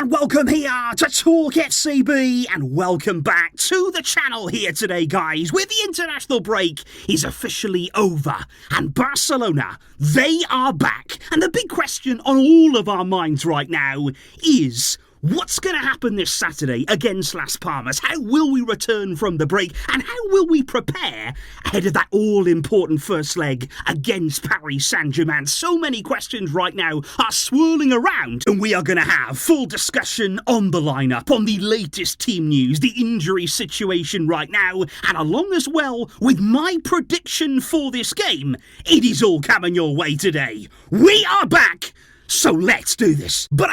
and welcome here to Talk FCB, and welcome back to the channel here today, guys, where the international break is officially over, and Barcelona, they are back, and the big question on all of our minds right now is, what's going to happen this Saturday against Las Palmas? How will we return from the break? And how will we prepare ahead of that all-important first leg against Paris Saint-Germain? So many questions right now are swirling around, and we are going to have full discussion on the lineup, on the latest team news, the injury situation right now, and along as well with my prediction for this game. It is all coming your way today. We are back, so let's do this. But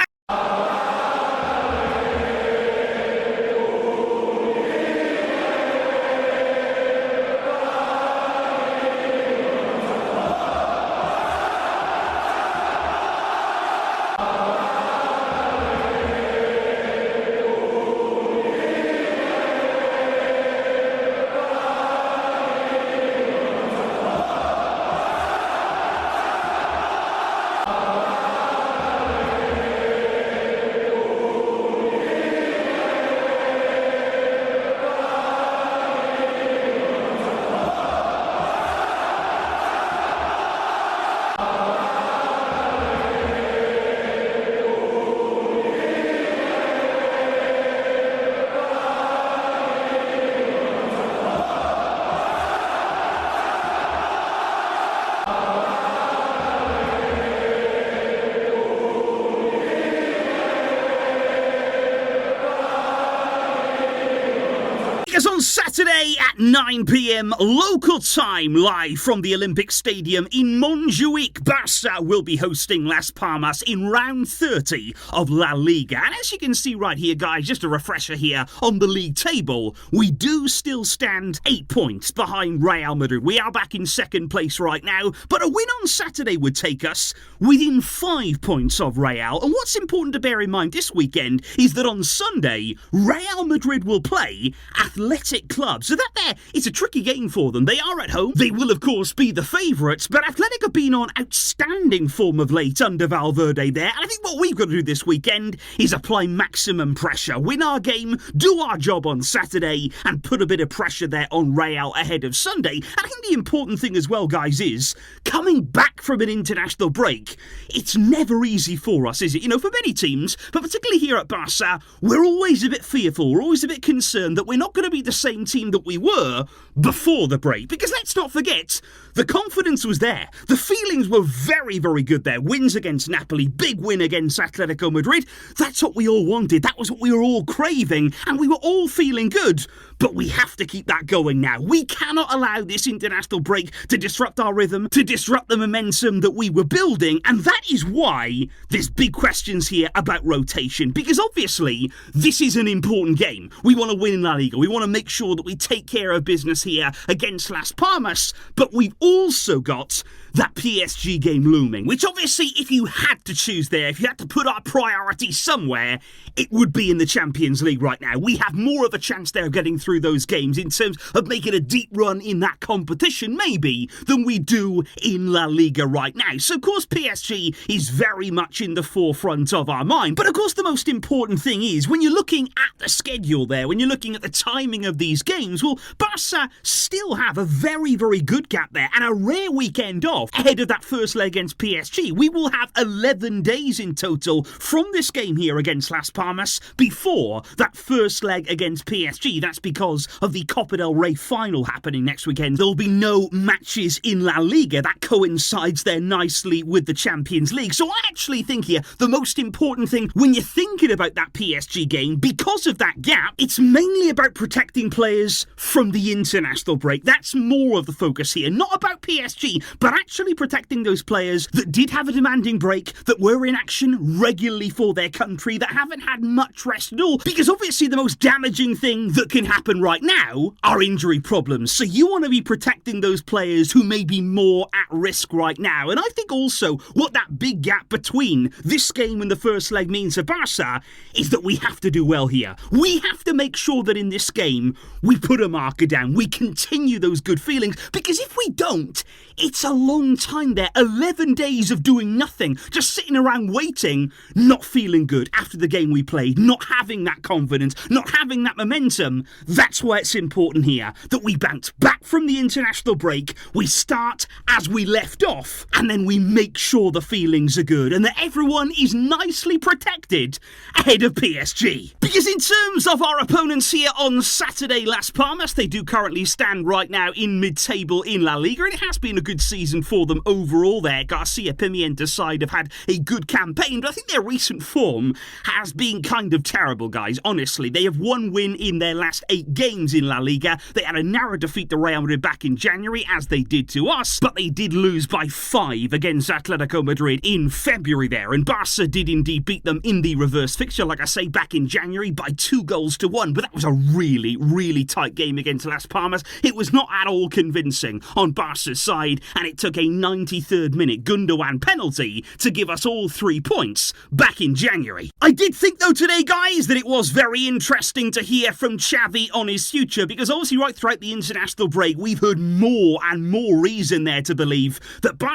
because on Saturday at 9 p.m. local time, live from the Olympic Stadium in Montjuic, Barça will be hosting Las Palmas in round 30 of La Liga. And as you can see right here, guys, just a refresher here on the league table, we do still stand 8 points behind Real Madrid. We are back in second place right now, but a win on Saturday would take us within 5 points of Real. And what's important to bear in mind this weekend is that on Sunday, Real Madrid will play Athletic Club. So that there, it's a tricky game for them. They are at home. They will, of course, be the favourites, but Athletic have been on outstanding form of late under Valverde there. And I think what we've got to do this weekend is apply maximum pressure. Win our game, do our job on Saturday, and put a bit of pressure there on Real ahead of Sunday. And I think the important thing as well, guys, is coming back from an international break. It's never easy for us, is it? You know, for many teams, but particularly here at Barça, we're always a bit fearful. We're always a bit concerned that we're not going to be the same team that we were before the break. Because let's not forget, the confidence was there. The feelings were very, very good there. Wins against Napoli, big win against Atletico Madrid. That's what we all wanted. That was what we were all craving. And we were all feeling good. But we have to keep that going now. We cannot allow this international break to disrupt our rhythm, to disrupt the momentum that we were building. And that is why there's big questions here about rotation. Because obviously, this is an important game. We want to win in La Liga. We want to make sure that we take care of business here against Las Palmas. But we've also got that PSG game looming, which obviously, if you had to choose there, if you had to put our priority somewhere, it would be in the Champions League right now. We have more of a chance there of getting through those games in terms of making a deep run in that competition, maybe, than we do in La Liga right now. So, of course, PSG is very much in the forefront of our mind. But, of course, the most important thing is, when you're looking at the schedule there, when you're looking at the timing of these games, well, Barça still have a very, very good gap there and a rare weekend off ahead of that first leg against PSG. We will have 11 days in total from this game here against Las Palmas before that first leg against PSG. That's because of the Copa del Rey final happening next weekend. There'll be no matches in La Liga. That coincides there nicely with the Champions League. So I actually think here the most important thing when you're thinking about that PSG game, because of that gap, it's mainly about protecting players from the international break. That's more of the focus here. Not about PSG, but actually protecting those players that did have a demanding break, that were in action regularly for their country, that haven't had much rest at all. Because obviously the most damaging thing that can happen right now are injury problems. So you want to be protecting those players who may be more at risk right now. And I think also what that big gap between this game and the first leg means for Barça is that we have to do well here. We have to make sure that in this game we put a marker down. We continue those good feelings, because if we don't, It's a long time there. 11 days of doing nothing, just sitting around waiting, not feeling good after the game we played, not having that confidence, not having that momentum. That's why it's important here that we bounce back from the international break, we start as we left off, and then we make sure the feelings are good and that everyone is nicely protected ahead of PSG. Because in terms of our opponents here on Saturday, Las Palmas, they do currently stand right now in mid-table in La Liga, and it has been a good season for them overall there. Garcia Pimienta's side have had a good campaign, but I think their recent form has been kind of terrible, guys. Honestly, they have one win in their last 8 games in La Liga. They had a narrow defeat to Real Madrid back in January, as they did to us, but they did lose by 5 against Atletico Madrid in February there, and Barça did indeed beat them in the reverse fixture, like I say, back in January by 2-1, but that was a really, really tight game against Las Palmas. It was not at all convincing on Barca's side, and it took a 93rd minute Gundogan penalty to give us all 3 points back in January. I did think though today, guys, that it was very interesting to hear from Xavi on his future, because obviously right throughout the international break we've heard more and more reason there to believe that Barca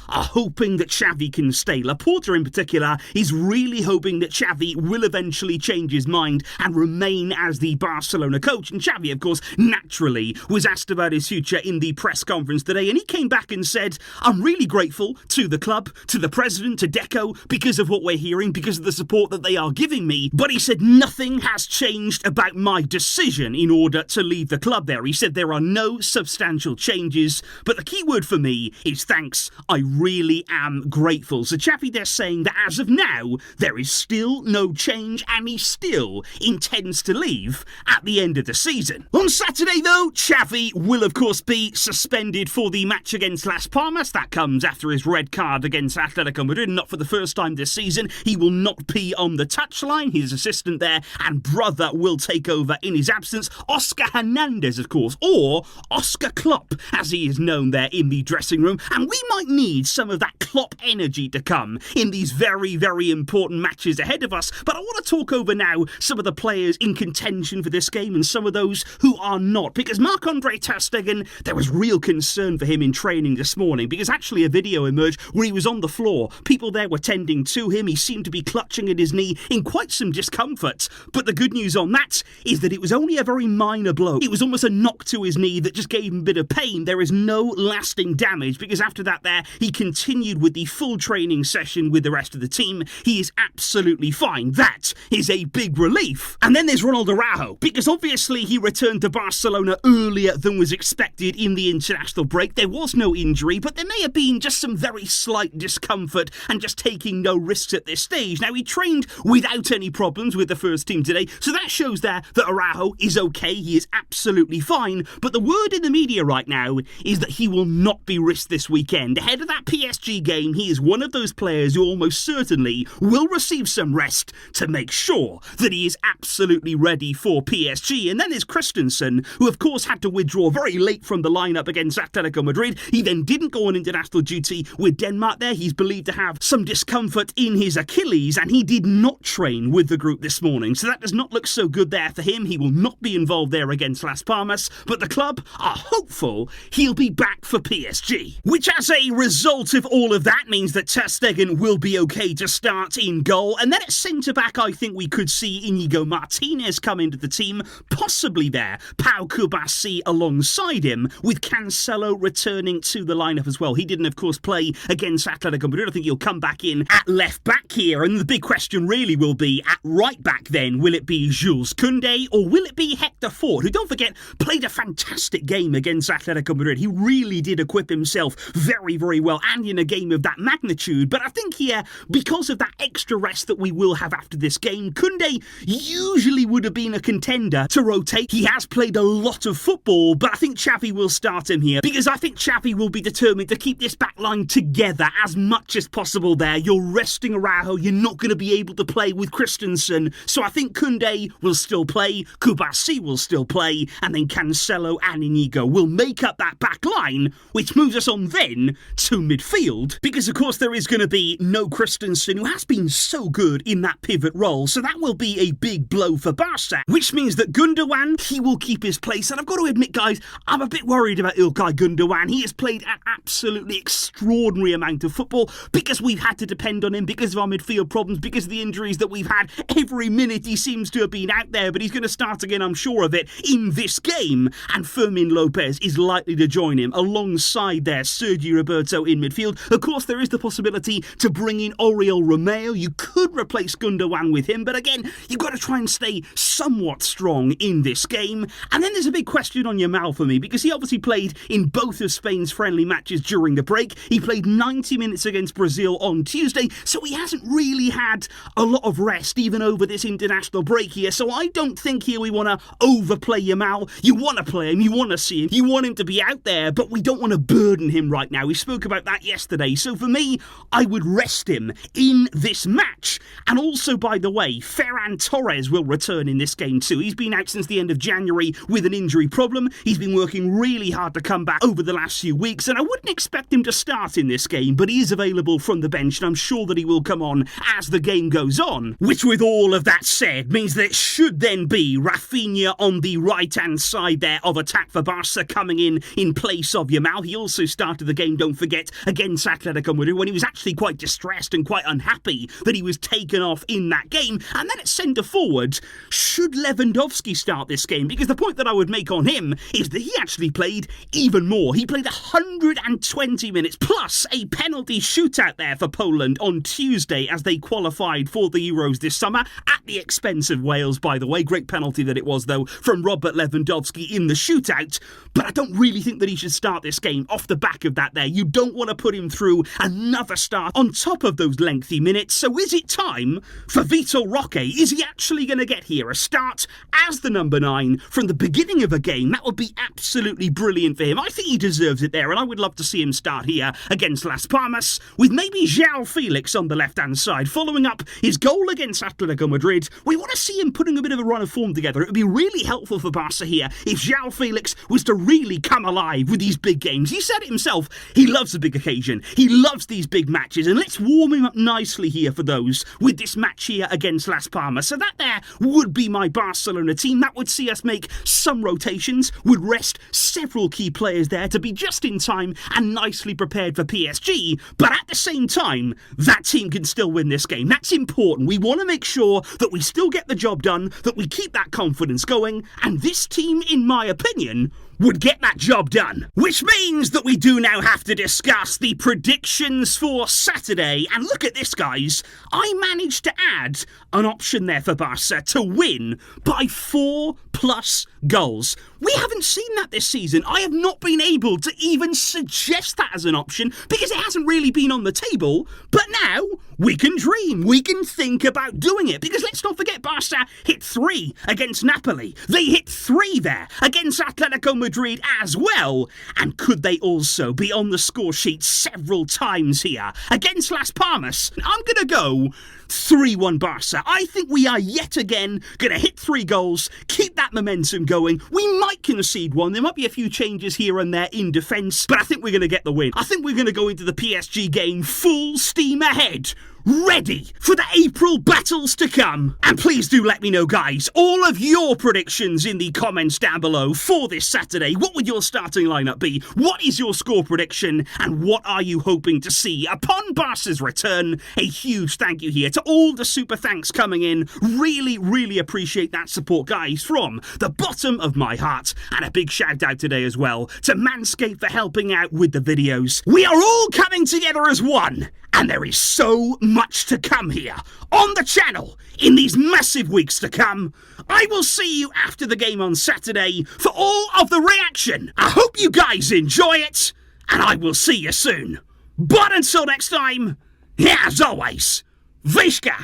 are hoping that Xavi can stay. Laporta in particular is really hoping that Xavi will eventually change his mind and remain as the Barcelona coach. And Xavi, of course, naturally was asked about his future in the press conference today, and he came back and said, I'm really grateful to the club, to the president, to Deco, because of what we're hearing, because of the support that they are giving me. But he said nothing has changed about my decision in order to leave the club there. He said there are no substantial changes, but the key word for me is thanks. I really am grateful. So Xavi, they're saying that as of now, there is still no change, and he still intends to leave at the end of the season. On Saturday, though, Xavi will, of course, be suspended for the match against Las Palmas. That comes after his red card against Atletico Madrid, not for the first time this season. He will not be on the touchline. His assistant there and brother will take over in his absence. Oscar Hernandez, of course, or Oscar Klopp, as he is known there in the dressing room. And we might need some of that Klopp energy to come in these very, very important matches ahead of us. But I want to talk over now some of the players in contention for this game and some of those who are not. Because Marc-Andre ter Stegen, there was real concern for him in training this morning, because actually a video emerged where he was on the floor. People there were tending to him. He seemed to be clutching at his knee in quite some discomfort. But the good news on that is that it was only a very minor blow. It was almost a knock to his knee that just gave him a bit of pain. There is no lasting damage, because after that there, he continued with the full training session with the rest of the team. He is absolutely fine. That is a big relief. And then there's Ronald Araujo, because obviously he returned to Barcelona earlier than was expected in the international break. There was no injury, but there may have been just some very slight discomfort and just taking no risks at this stage. Now, he trained without any problems with the first team today, so that shows there that Araujo is okay. He is absolutely fine. But the word in the media right now is that he will not be risked this weekend. Ahead of that PSG game, he is one of those players who almost certainly will receive some rest to make sure that he is absolutely ready for PSG. And then there's Christensen, who of course had to withdraw very late from the lineup against Atletico Madrid. He then didn't go on international duty with Denmark there. He's believed to have some discomfort in his Achilles, and he did not train with the group this morning. So that does not look so good there for him. He will not be involved there against Las Palmas, but the club are hopeful he'll be back for PSG. Which, as a result of all of that, means that ter Stegen will be okay to start in goal. And then at centre-back, I think we could see Inigo Martinez come into the team, possibly there Pau Kubasi alongside him, with Cancelo returning to the lineup as well. He didn't, of course, play against Atletico Madrid. I think he'll come back in at left back here. And the big question really will be at right back then. Will it be Jules Koundé or will it be Hector Ford, who, don't forget, played a fantastic game against Atletico Madrid? He really did equip himself very, very well, and in a game of that magnitude. But I think here, because of that extra rest that we will have after this game, Koundé usually would have been a contender to rotate. He has played a lot of football, but I think Xavi will start him here, because I think Xavi will be determined to keep this back line together as much as possible there. You're resting Araujo, you're not going to be able to play with Christensen, so I think Koundé will still play, Kubasi will still play, and then Cancelo and Inigo will make up that back line, which moves us on then to midfield, because of course there is going to be no Christensen, who has been so good in that pivot role, so that will be a big blow for Barça, which means that Gundogan, he will keep his place. And I've got to admit, guys, I'm a bit worried about Ilkay Gundogan. He has played an absolutely extraordinary amount of football because we've had to depend on him, because of our midfield problems, because of the injuries that we've had. Every minute he seems to have been out there, but he's going to start again, I'm sure of it, in this game. And Fermin Lopez is likely to join him alongside their Sergio Roberto in midfield. Of course, there is the possibility to bring in Oriol Romeo. You could replace Gundogan with him, but again, you've got to try and stay somewhat strong in this game. And then there's a big question on Yamal for me, because he obviously played in both of Spain's friendly matches during the break. He played 90 minutes against Brazil on Tuesday, so he hasn't really had a lot of rest even over this international break here. So I don't think here we want to overplay Yamal. You want to play him, you want to see him, you want him to be out there, but we don't want to burden him right now. We spoke about that yesterday. So for me, I would rest him in this match. And also, by the way, Ferran Torres will return in this game too. He's been out since the end of January with an injury problem. He's been working really hard to come back over the last few weeks, and I wouldn't expect him to start in this game, but he is available from the bench, and I'm sure that he will come on as the game goes on. Which, with all of that said, means that it should then be Rafinha on the right-hand side there of attack for Barca, coming in place of Yamal. He also started the game, don't forget, against Atletico Madrid, when he was actually quite distressed and quite unhappy that he was taken off in that game. And then at centre forward, should Lewandowski start this game? Because the point that I would make on him is that he actually played even more. He played 120 minutes plus a penalty shootout there for Poland on Tuesday as they qualified for the Euros this summer, at the expense of Wales, by the way. Great penalty that it was, though, from Robert Lewandowski in the shootout. But I don't really think that he should start this game off the back of that there. You don't want to put him through another start on top of those lengthy minutes. So is it time for Vitor Roque? Is he actually going to get here a start as the number 9 from the beginning of a game? That would be absolutely brilliant for him. I think he deserves it there, and I would love to see him start here against Las Palmas, with maybe João Felix on the left-hand side, following up his goal against Atletico Madrid. We want to see him putting a bit of a run of form together. It would be really helpful for Barca here if João Felix was to really come alive with these big games. He said it himself, he loves the big occasion. He loves these big matches, and let's warm him up nicely here for those with this match here against Las Palmas. So that there would be my Barcelona team. That would see us make some rotations, would rest several key players there to be just in time and nicely prepared for PSG. But at the same time, that team can still win this game. That's important. We want to make sure that we still get the job done, that we keep that confidence going, and this team, in my opinion, would get that job done. Which means that we do now have to discuss the predictions for Saturday. And look at this, guys. I managed to add an option there for Barca to win by 4+ goals. We haven't seen that this season. I have not been able to even suggest that as an option because it hasn't really been on the table. But now we can dream. We can think about doing it, because let's not forget, Barca hit 3 against Napoli. They hit 3 there against Atletico Madrid as well. And could they also be on the score sheet several times here against Las Palmas? I'm going to go 3-1 Barca. I think we are yet again going to hit 3 goals, keep that momentum going. We might concede 1. There might be a few changes here and there in defence, but I think we're going to get the win. I think we're going to go into the PSG game full steam ahead, ready for the April battles to come. And please do let me know, guys, all of your predictions in the comments down below for this Saturday. What would your starting lineup be? What is your score prediction? And what are you hoping to see upon Barca's return? A huge thank you here to all the super thanks coming in. Really, really appreciate that support, guys, from the bottom of my heart. And a big shout out today as well to Manscaped for helping out with the videos. We are all coming together as one, and there is so much to come here on the channel in these massive weeks to come. I will see you after the game on Saturday for all of the reaction. I hope you guys enjoy it, and I will see you soon. But until next time, as always, Visca,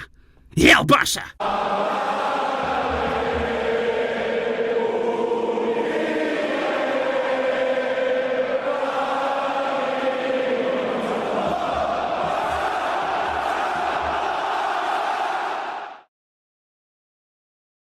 El Barça.